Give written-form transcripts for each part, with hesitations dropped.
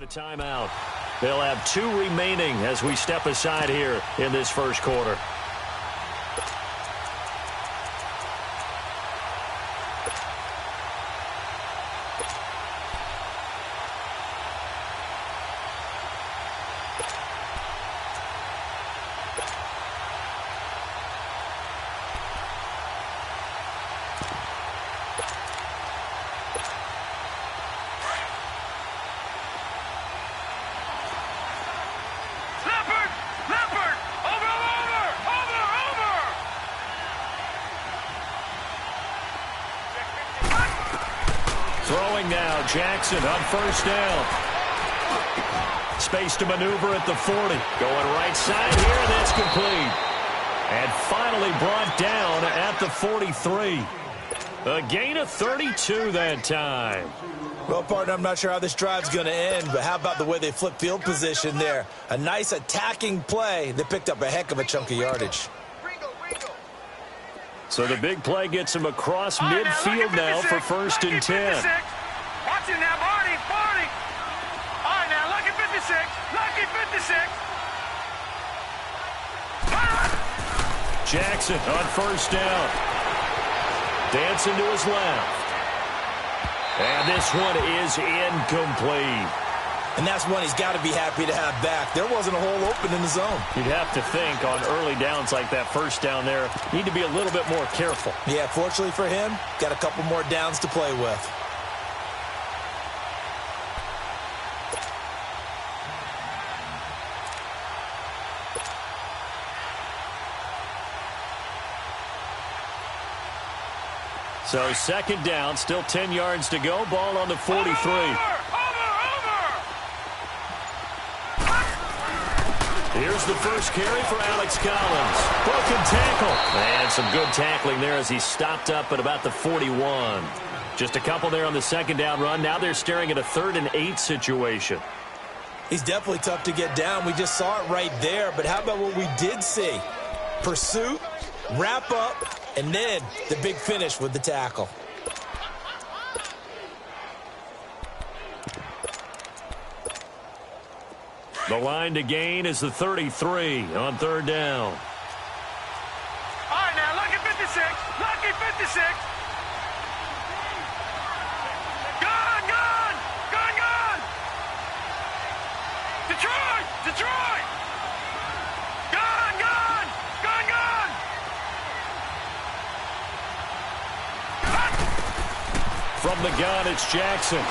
a timeout. They'll have 2 remaining as we step aside here in this first quarter. Throwing now, Jackson on first down. Space to maneuver at the 40. Going right side here, that's complete. And finally brought down at the 43. A gain of 32 that time. Well, partner, I'm not sure how this drive's going to end, but how about the way they flip field position there? A nice attacking play that picked up a heck of a chunk of yardage. So the big play gets him across midfield now for first and 10. Watch it now, Barney. All right, now, lucky 56. Lucky 56. Jackson on first down. Dancing to his left. And this one is incomplete. And that's one he's got to be happy to have back. There wasn't a hole open in the zone. You'd have to think on early downs like that first down there, need to be a little bit more careful. Yeah, fortunately for him, got a couple more downs to play with. So second down, still 10 yards to go. Ball on the 43. Here's the first carry for Alex Collins. Broken tackle. And some good tackling there as he stopped up at about the 41. Just a couple there on the second down run. Now they're staring at a 3rd and 8 situation. He's definitely tough to get down. We just saw it right there. But how about what we did see? Pursuit, wrap up, and then the big finish with the tackle. The line to gain is the 33 on 3rd down. All right, now, lucky 56. Lucky 56. Gone. Detroit. Gone. From the gun, it's Jackson.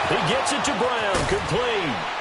He gets it to Brown, complete.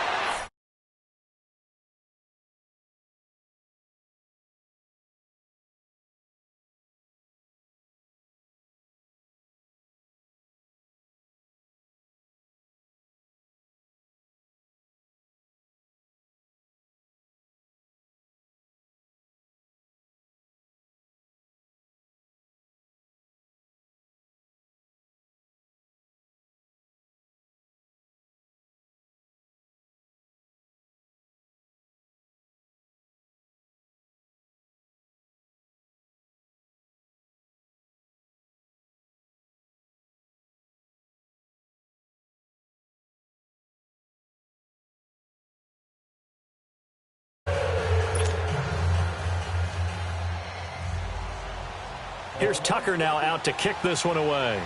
Here's Tucker now out to kick this one away.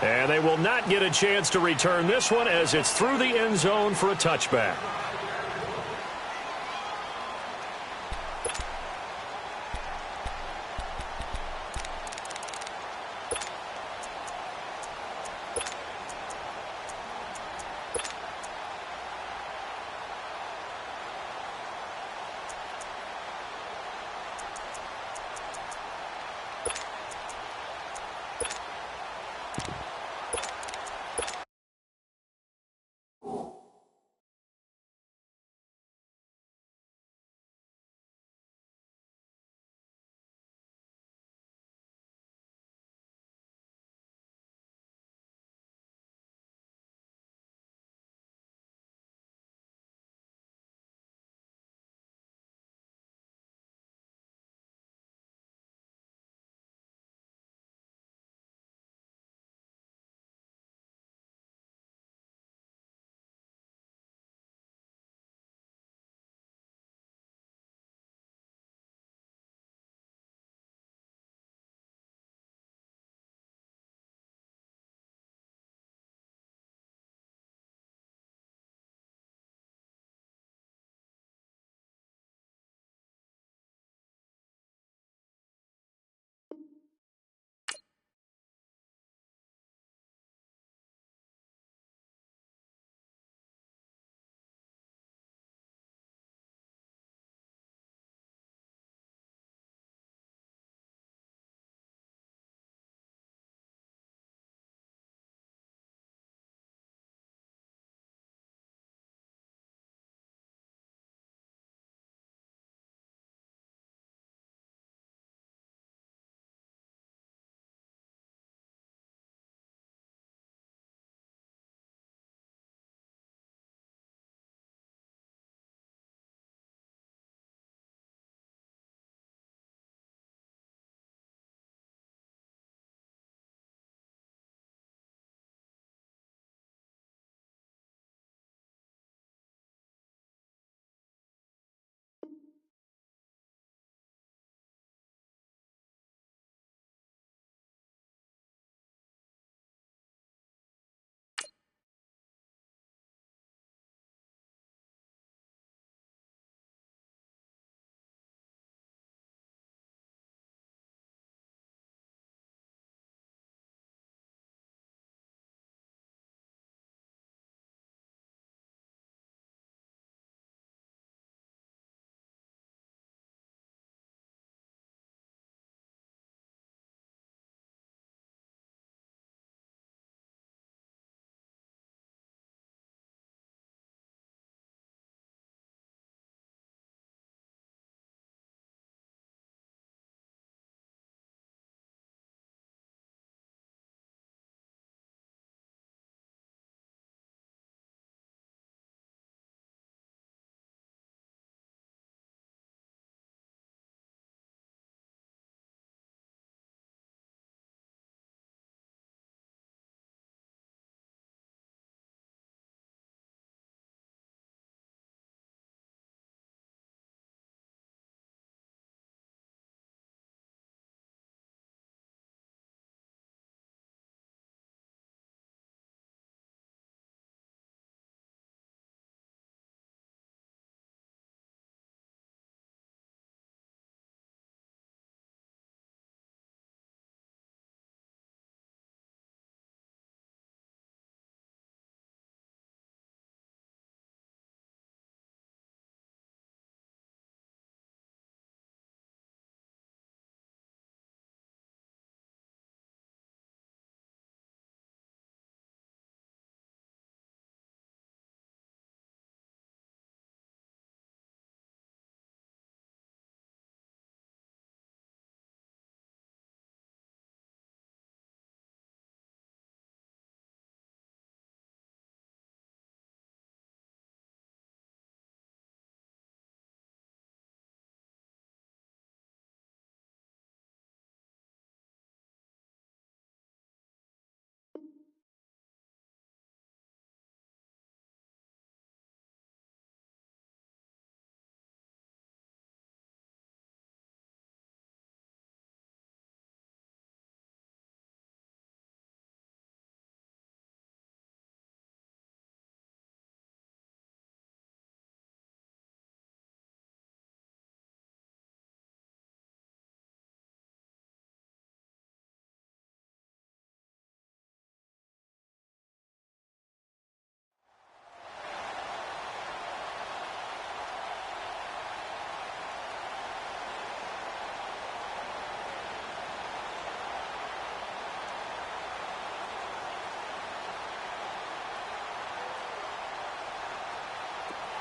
And they will not get a chance to return this one as it's through the end zone for a touchback.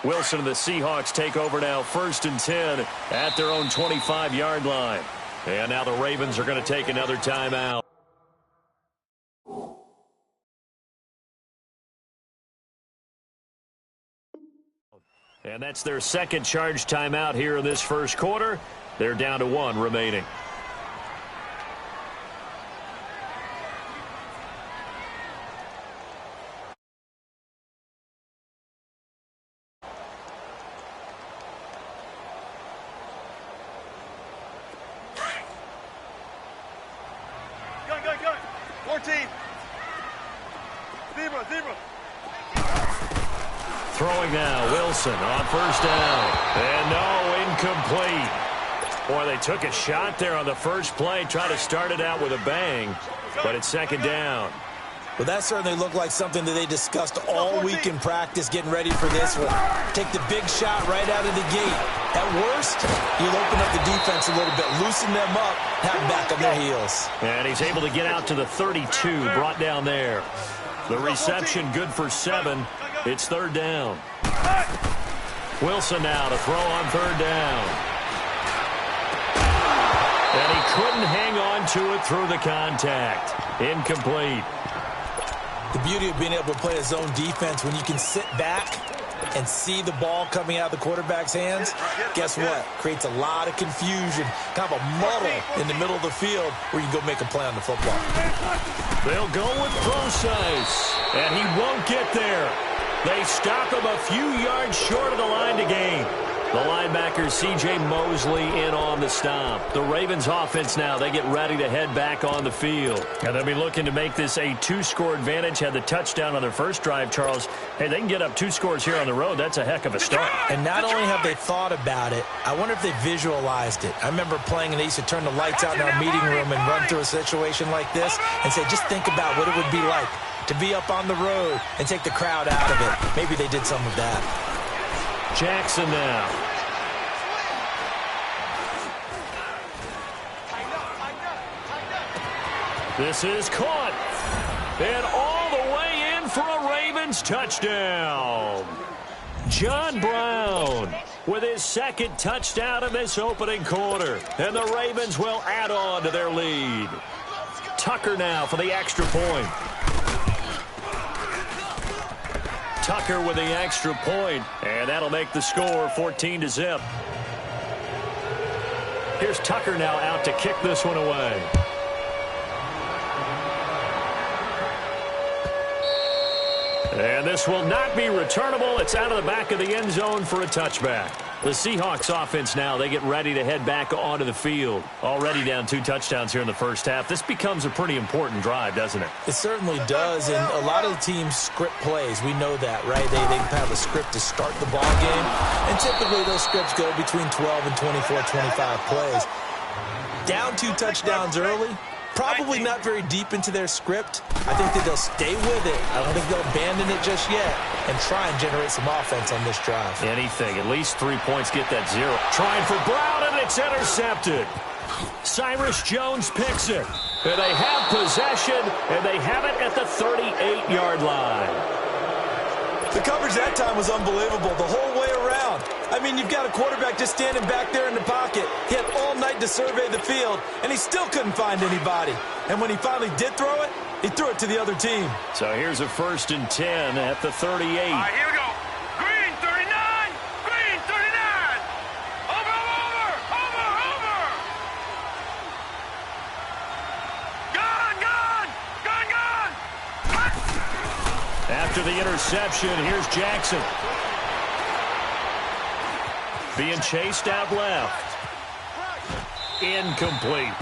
Wilson and the Seahawks take over now, 1st and 10 at their own 25-yard line. And now the Ravens are going to take another timeout. And that's their second charge timeout here in this first quarter. They're down to 1 remaining. Gun. 14. Zebra. Throwing now, Wilson on 1st down. And no, incomplete. Boy, they took a shot there on the first play, tried to start it out with a bang, but it's 2nd down. Well, that certainly looked like something that they discussed all week in practice, getting ready for this one. Take the big shot right out of the gate. At worst, you'll open up the defense a little bit, loosen them up, have them back on their heels. And he's able to get out to the 32, brought down there. The reception good for 7. It's 3rd down. Wilson now to throw on 3rd down. And he couldn't hang on to it through the contact. Incomplete. The beauty of being able to play a zone defense, when you can sit back and see the ball coming out of the quarterback's hands, guess what? Creates a lot of confusion, kind of a muddle in the middle of the field where you can go make a play on the football. They'll go with Procise, and he won't get there. They stop him a few yards short of the line to gain. The linebacker, C.J. Mosley, in on the stop. The Ravens offense now, they get ready to head back on the field. And they'll be looking to make this a 2-score advantage. Had the touchdown on their first drive, Charles. Hey, they can get up 2 scores here on the road. That's a heck of a start. And not only have they thought about it, I wonder if they visualized it. I remember playing, and they used to turn the lights out in our meeting room and run through a situation like this and say, just think about what it would be like to be up on the road and take the crowd out of it. Maybe they did some of that. Jackson now. This is caught. And all the way in for a Ravens touchdown. John Brown with his 2nd touchdown in this opening quarter. And the Ravens will add on to their lead. Tucker now for the extra point. Tucker with the extra point, and that'll make the score 14-0. Here's Tucker now out to kick this one away. And this will not be returnable. It's out of the back of the end zone for a touchback. The Seahawks offense now, they get ready to head back onto the field. Already down 2 touchdowns here in the first half. This becomes a pretty important drive, doesn't it? It certainly does, and a lot of the teams script plays. We know that, right? They have a script to start the ball game, and typically those scripts go between 12 and 24, 25 plays. Down 2 touchdowns early, probably not very deep into their script. I think that they'll stay with it. I don't think they'll abandon it just yet and try and generate some offense on this drive. Anything. At least 3 points, get that 0. Trying for Brown, and it's intercepted. Cyrus Jones picks it. And they have possession, and they have it at the 38-yard line. The coverage that time was unbelievable the whole way around. I mean, you've got a quarterback just standing back there in the pocket. He had all night to survey the field, and he still couldn't find anybody. And when he finally did throw it, he threw it to the other team. So here's a 1st and 10 at the 38. All right, here we go. Green, 39. Green, 39. Over. Gun. After the interception, here's Jackson. Being chased out left. Incomplete.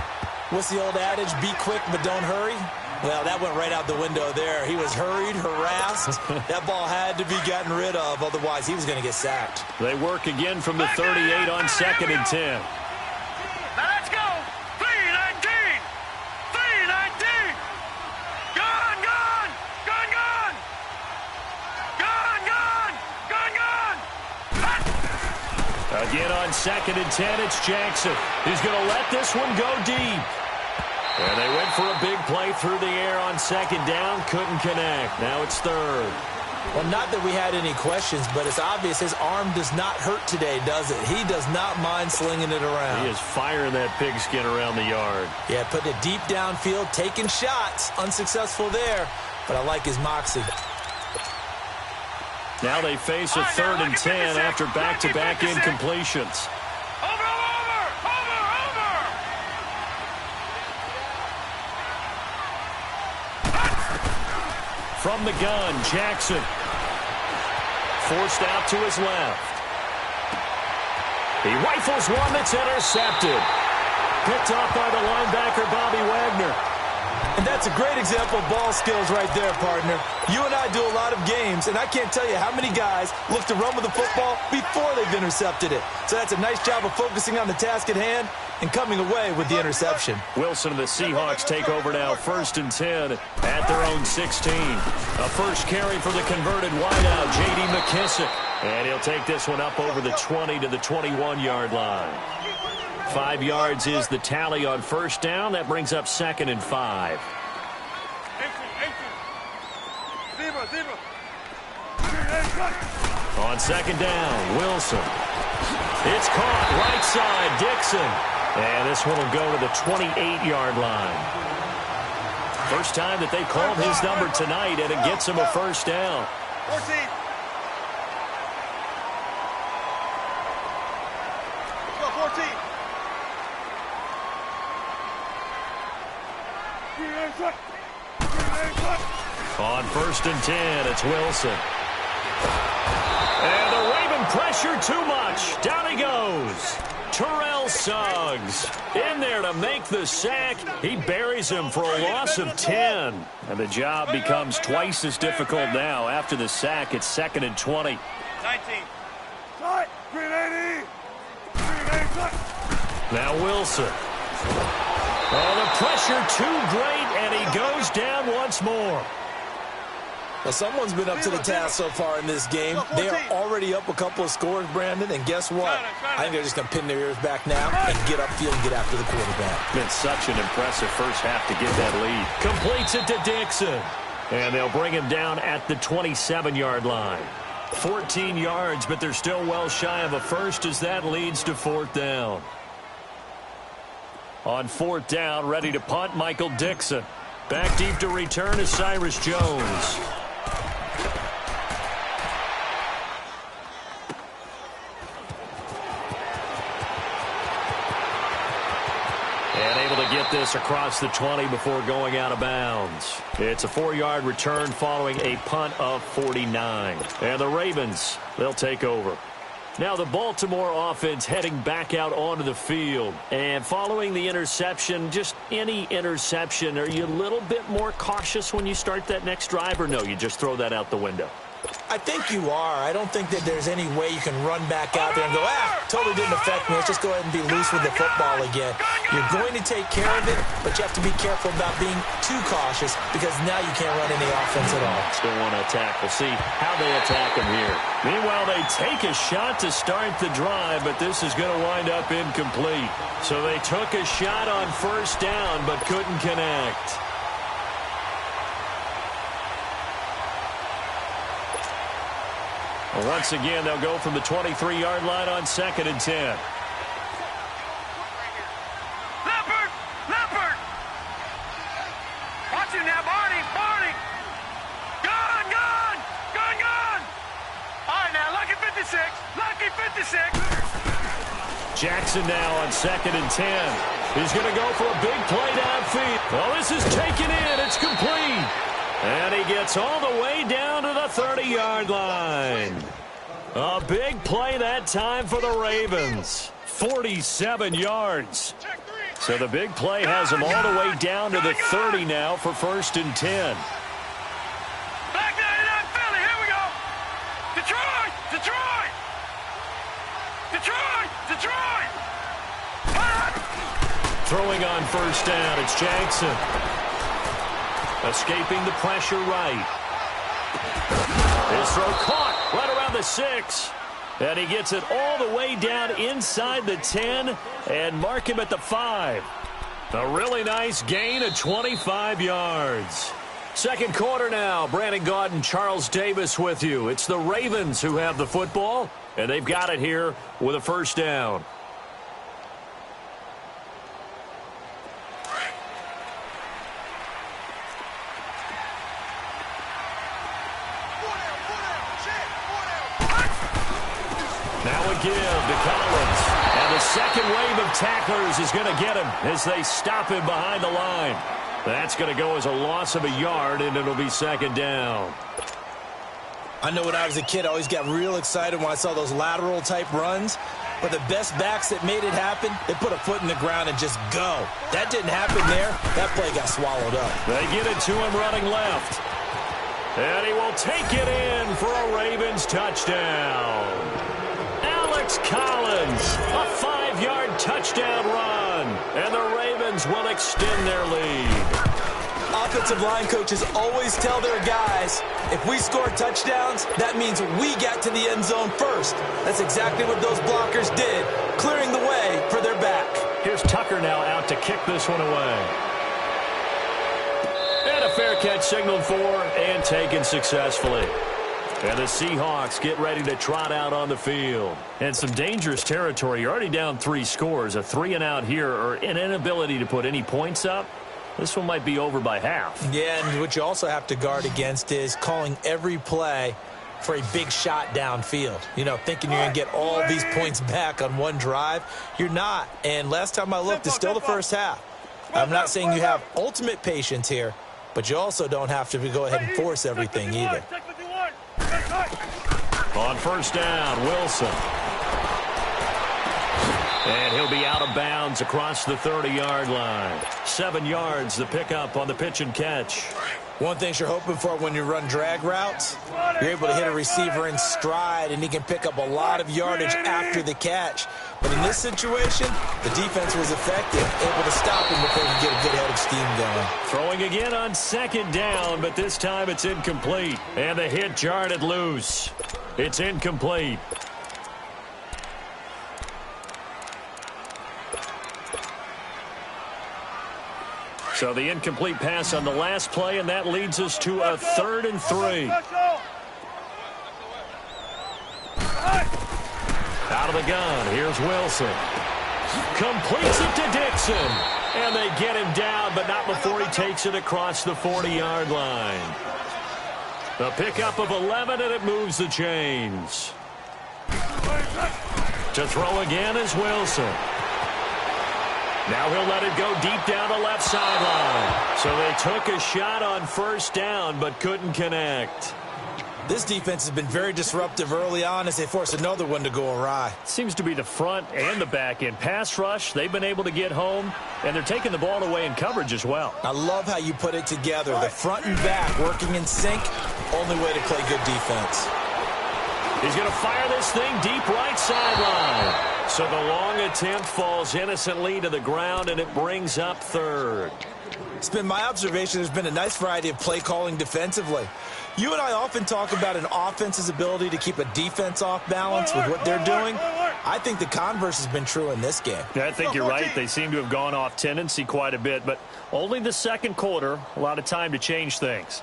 What's the old adage? Be quick, but don't hurry. Well, that went right out the window there. He was hurried, harassed. That ball had to be gotten rid of, otherwise he was going to get sacked. They work again from the 38 on 2nd and 10. Now let's go. 3-19. 3-19. Gun. Again on 2nd and 10, it's Jackson. He's going to let this one go deep. And they went for a big play through the air on 2nd down. Couldn't connect. Now it's 3rd. Well, not that we had any questions, but it's obvious his arm does not hurt today, does it? He does not mind slinging it around. He is firing that pigskin around the yard. Yeah, putting it deep downfield, taking shots. Unsuccessful there, but I like his moxie. Now they face a 3rd and 10 after back-to-back incompletions. From the gun, Jackson. Forced out to his left. He rifles one that's intercepted. Picked off by the linebacker, Bobby Wagner. And that's a great example of ball skills right there, partner. You and I do a lot of games, and I can't tell you how many guys look to run with the football before they've intercepted it. So that's a nice job of focusing on the task at hand and coming away with the interception. Wilson and the Seahawks take over now, 1st and 10 at their own 16. A first carry for the converted wideout, J.D. McKissick. And he'll take this one up over the 20 to the 21-yard line. 5 yards is the tally on first down. That brings up 2nd and 5. On 2nd down, Wilson. It's caught right side, Dixon. And this one will go to the 28-yard line. First time that they called his number tonight, and it gets him a first down. 14. Go 14. On 1st and 10, it's Wilson. And the Raven pressure too much. Down he goes. Terrell Suggs in there to make the sack. He buries him for a loss of 10. And the job becomes twice as difficult now. After the sack, it's 2nd and 20. 19. Now Wilson. Oh, the pressure too great, and he goes down once more. Well, someone's been up to the task so far in this game. They are already up a couple of scores, Brandon, and guess what? I think they're just going to pin their ears back now and get upfield and get after the quarterback. Been such an impressive first half to get that lead. Completes it to Dixon. And they'll bring him down at the 27-yard line. 14 yards, but they're still well shy of a first as that leads to 4th down. On 4th down, ready to punt, Michael Dixon. Back deep to return is Cyrus Jones. And able to get this across the 20 before going out of bounds. It's a 4-yard return following a punt of 49. And the Ravens, they'll take over. Now the Baltimore offense heading back out onto the field. And following the interception, just any interception, are you a little bit more cautious when you start that next drive, or no, you just throw that out the window? I think you are. I don't think that there's any way you can run back out there and go, totally didn't affect me. Let's just go ahead and be loose with the football again. You're going to take care of it, but you have to be careful about being too cautious because now you can't run any offense at all. Still want to attack. We'll see how they attack him here. Meanwhile, they take a shot to start the drive, but this is going to wind up incomplete. So they took a shot on first down, but couldn't connect. Once again, they'll go from the 23-yard line on 2nd and 10. Leopard! Leopard! Watch him now, Barney! Barney! Gun! Gun! Gun! Gun! All right, now, lucky 56! Lucky 56! Jackson now on 2nd and 10. He's going to go for a big play downfield. Well, this is taken in. It's complete. And he gets all the way down to the 30-yard line. A big play that time for the Ravens. 47 yards. So the big play has him all the way down to the 30 now for 1st and 10. Back 99 Philly, here we go. Detroit! Detroit! Detroit! Detroit! Throwing on first down, it's Jackson. Escaping the pressure right. His throw caught right around the 6. And he gets it all the way down inside the 10 and mark him at the 5. A really nice gain of 25 yards. Second quarter now. Brandon Gaud and Charles Davis with you. It's the Ravens who have the football, and they've got it here with a first down. Now a give to Collins. And the second wave of tacklers is going to get him as they stop him behind the line. That's going to go as a loss of a yard, and it'll be second down. I know when I was a kid, I always got real excited when I saw those lateral-type runs. But the best backs that made it happen, they put a foot in the ground and just go. That didn't happen there. That play got swallowed up. They get it to him running left. And he will take it in for a Ravens touchdown. Alex Collins, a 5-yard touchdown run. And the Ravens will extend their lead. Offensive line coaches always tell their guys, if we score touchdowns, that means we got to the end zone first. That's exactly what those blockers did, clearing the way for their back. Here's Tucker now out to kick this one away. And a fair catch signaled for and taken successfully. And the Seahawks get ready to trot out on the field. And some dangerous territory. You're already down 3 scores. A 3-and-out here, or an inability to put any points up. This one might be over by half. Yeah, and what you also have to guard against is calling every play for a big shot downfield. You know, thinking you're going to get all these points back on one drive. You're not. And last time I looked, it's still the first half. I'm not saying you have ultimate patience here, but you also don't have to go ahead and force everything either. On first down, Wilson. And he'll be out of bounds across the 30-yard line. 7 yards, the pickup on the pitch and catch. One thing you're hoping for when you run drag routes, you're able to hit a receiver in stride, and he can pick up a lot of yardage after the catch. But in this situation, the defense was effective, able to stop him before he could get a good head of steam going. Throwing again on second down, but this time it's incomplete. And the hit jarred it loose. It's incomplete. So the incomplete pass on the last play, and that leads us to a 3rd and 3. Out of the gun, here's Wilson. Completes it to Dixon. And they get him down, but not before he takes it across the 40-yard line. The pickup of 11, and it moves the chains. To throw again is Wilson. Now he'll let it go deep down the left sideline. So they took a shot on first down, but couldn't connect. This defense has been very disruptive early on as they force another one to go awry. Seems to be the front and the back end. Pass rush, they've been able to get home, and they're taking the ball away in coverage as well. I love how you put it together. The front and back working in sync, only way to play good defense. He's going to fire this thing deep right sideline. So the long attempt falls innocently to the ground, and it brings up 3rd. It's been my observation there's been a nice variety of play calling defensively. You and I often talk about an offense's ability to keep a defense off balance with what they're doing. I think the converse has been true in this game. Yeah, I think you're right. They seem to have gone off tendency quite a bit, but only the second quarter, a lot of time to change things.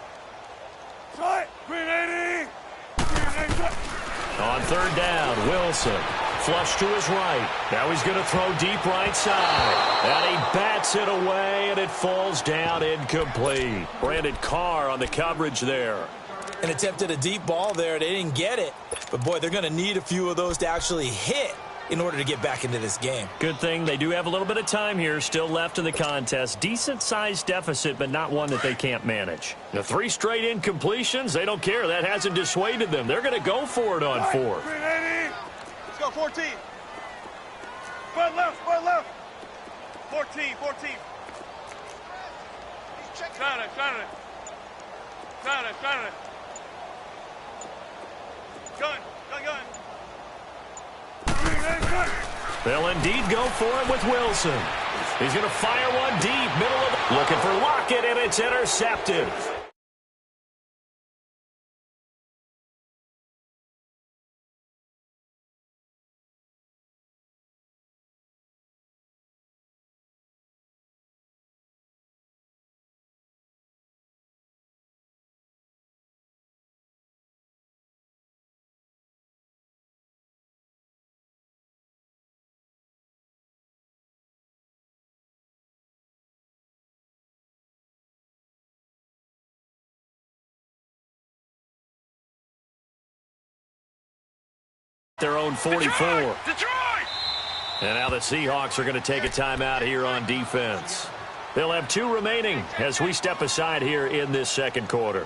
On 3rd down, Wilson. Flush to his right. Now he's going to throw deep right side. And he bats it away, and it falls down incomplete. Brandon Carr on the coverage there. And attempted a deep ball there. They didn't get it. But, boy, they're going to need a few of those to actually hit in order to get back into this game. Good thing they do have a little bit of time here still left in the contest. Decent-sized deficit, but not one that they can't manage. The 3 straight incompletions, they don't care. That hasn't dissuaded them. They're going to go for it on 4th. Let's go, 14. Spread left. 14. Shine it. Gun. They'll indeed go for it with Wilson. He's going to fire one deep, middle of the... Looking for Lockett, and it's intercepted. their own 44. Detroit! And now the Seahawks are going to take a timeout here on defense. They'll have 2 remaining as we step aside here in this second quarter.